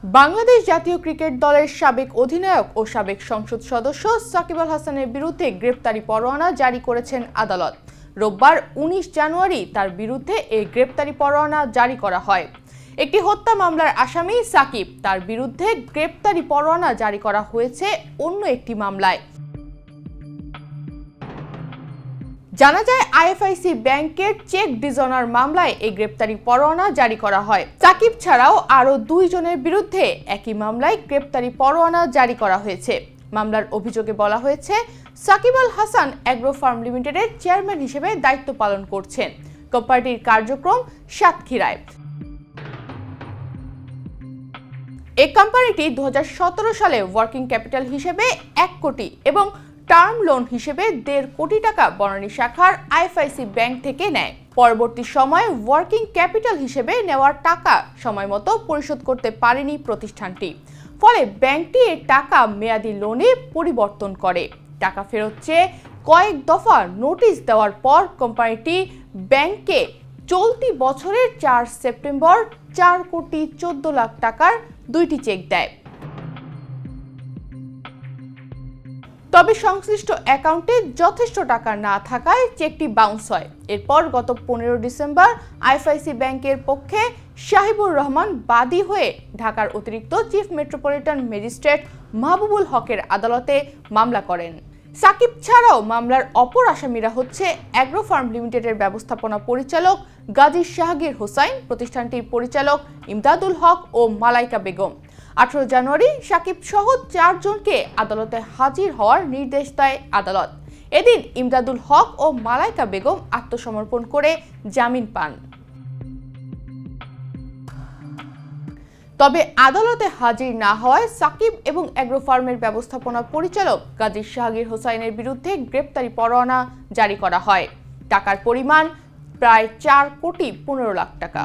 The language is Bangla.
বাংলাদেশ জাতীয় ক্রিকেট দলের সাবেক অধিনায়ক ও সাবেক সংসদ সদস্য সাকিব আল হাসানের বিরুদ্ধে গ্রেপ্তারি পরোয়ানা জারি করেছেন আদালত। রোববার ১৯ জানুয়ারি তার বিরুদ্ধে এই গ্রেপ্তারি পরোয়ানা জারি করা হয়। একটি হত্যা মামলার আসামি সাকিব, তার বিরুদ্ধে গ্রেপ্তারি পরোয়ানা জারি করা হয়েছে অন্য একটি মামলায়। জানা যায়, আইএফআইসি ব্যাংকের চেক ডিজনার মামলায় এই গ্রেপ্তারি পরোয়ানা জারি করা হয়। সাকিব ছাড়াও আরও ২ জনের বিরুদ্ধে একই মামলায় গ্রেপ্তারি পরোয়ানা জারি করা হয়েছে। মামলার অভিযোগে বলা হয়েছে, সাকিব আল হাসান অ্যাগ্রো ফার্ম লিমিটেডের চেয়ারম্যান হিসেবে দায়িত্ব পালন করছেন। কোম্পানিটির কার্যক্রম সাতক্ষীরায়। এই কোম্পানিটি ২০১৭ সালে ওয়ার্কিং ক্যাপিটাল হিসেবে ১ কোটি এবং টার্ম লোন হিসেবে ১.৫ কোটি টাকা বনানী শাখার আইএফআইসি ব্যাংক থেকে নেয়। পরবর্তী সময়ে ওয়ার্কিং ক্যাপিটাল হিসেবে নেওয়ার টাকা সময়মতো পরিশোধ করতে পারেনি প্রতিষ্ঠানটি। ফলে ব্যাংকটি এর টাকা মেয়াদি লোনে পরিবর্তন করে। টাকা ফেরত চেয়ে কয়েক দফা নোটিশ দেওয়ার পর কোম্পানিটি ব্যাংকে চলতি বছরের ৪ সেপ্টেম্বর ৪,১৪,০০,০০০ টাকার ২টি চেক দেয়। তবে সংশ্লিষ্ট অ্যাকাউন্টে যথেষ্ট টাকা না থাকায় চেকটি বাউন্স হয়। এরপর গত ১৫ ডিসেম্বর আইএফআইসি ব্যাংকের পক্ষে শাহিবুর রহমান বাদী হয়ে ঢাকার অতিরিক্ত চিফ মেট্রোপলিটন ম্যাজিস্ট্রেট মাহবুবুল হকের আদালতে মামলা করেন। সাকিব ছাড়াও মামলার অপর আসামিরা হচ্ছে অ্যাগ্রো ফার্ম লিমিটেডের ব্যবস্থাপনা পরিচালক গাজী শাহগীর হোসাইন, প্রতিষ্ঠানটির পরিচালক ইমদাদুল হক ও মালাইকা বেগম। ১৮ জানুয়ারি সাকিব সহ ৪ জনকে আদালতে হাজির হওয়ার নির্দেশ দেয় আদালত। এদিন ইমদাদুল হক ও মালাইকা বেগম আত্মসমর্পণ করে জামিন পান। তবে আদালতে হাজির না হওয়ায় সাকিব এবং অ্যাগ্রো ফার্মের ব্যবস্থাপনা পরিচালক গাজী শাহগীর হোসাইনের বিরুদ্ধে গ্রেপ্তারি পরোয়ানা জারি করা হয়। টাকার পরিমাণ প্রায় ৪,১৫,০০,০০০ টাকা।